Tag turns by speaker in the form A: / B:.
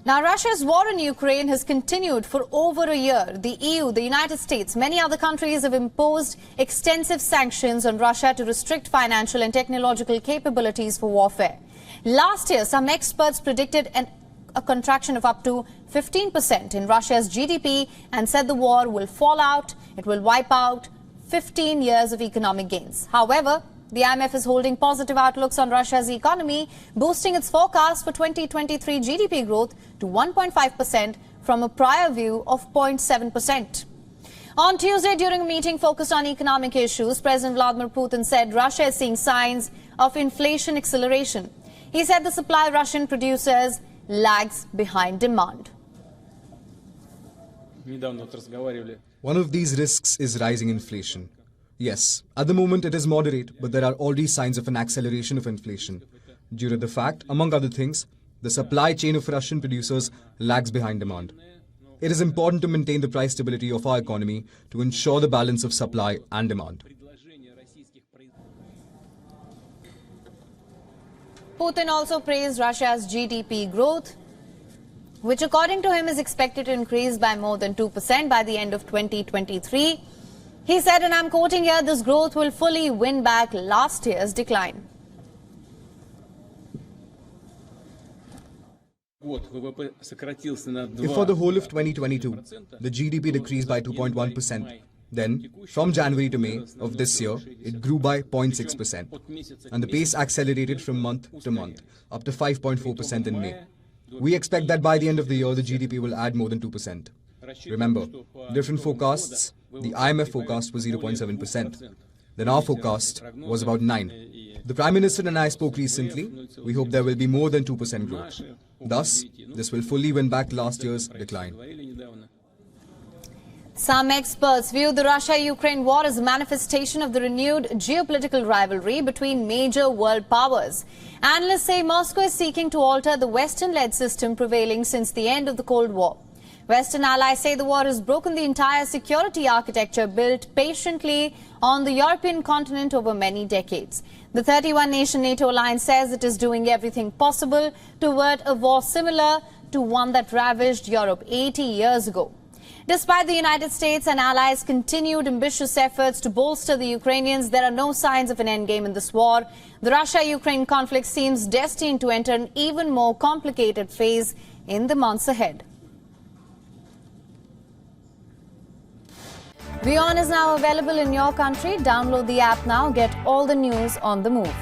A: Now, Russia's war in Ukraine has continued for over a year. The EU, the United States, many other countries have imposed extensive sanctions on Russia to restrict financial and technological capabilities for warfare. Last year, some experts predicted a contraction of up to 15% in Russia's GDP and said the war will fall out. It will wipe out 15 years of economic gains. However, the IMF is holding positive outlooks on Russia's economy, boosting its forecast for 2023 GDP growth to 1.5% from a prior view of 0.7%. On Tuesday, during a meeting focused on economic issues, President Vladimir Putin said Russia is seeing signs of inflation acceleration. He said the supply of Russian producers lags behind demand.
B: One of these risks is rising inflation. Yes, at the moment it is moderate, but there are already signs of an acceleration of inflation due to the fact, among other things, the supply chain of Russian producers lags behind demand. It is important to maintain the price stability of our economy to ensure the balance of supply and demand.
A: Putin also praised Russia's GDP growth, which according to him is expected to increase by more than 2% by the end of 2023. He said, and I'm quoting here, this growth will fully win back last year's decline.
B: If for the whole of 2022, the GDP decreased by 2.1%, then from January to May of this year, it grew by 0.6%, and the pace accelerated from month to month, up to 5.4% in May. We expect that by the end of the year, the GDP will add more than 2%. Remember, different forecasts, the IMF forecast was 0.7%. Then our forecast was about 9%. The Prime Minister and I spoke recently. We hope there will be more than 2% growth. Thus, this will fully win back last year's decline.
A: Some experts view the Russia-Ukraine war as a manifestation of the renewed geopolitical rivalry between major world powers. Analysts say Moscow is seeking to alter the Western-led system prevailing since the end of the Cold War. Western allies say the war has broken the entire security architecture built patiently on the European continent over many decades. The 31-nation NATO alliance says it is doing everything possible to avert a war similar to one that ravaged Europe 80 years ago. Despite the United States and allies' continued ambitious efforts to bolster the Ukrainians, there are no signs of an endgame in this war. The Russia-Ukraine conflict seems destined to enter an even more complicated phase in the months ahead. WION is now available in your country. Download the app now. Get all the news on the move.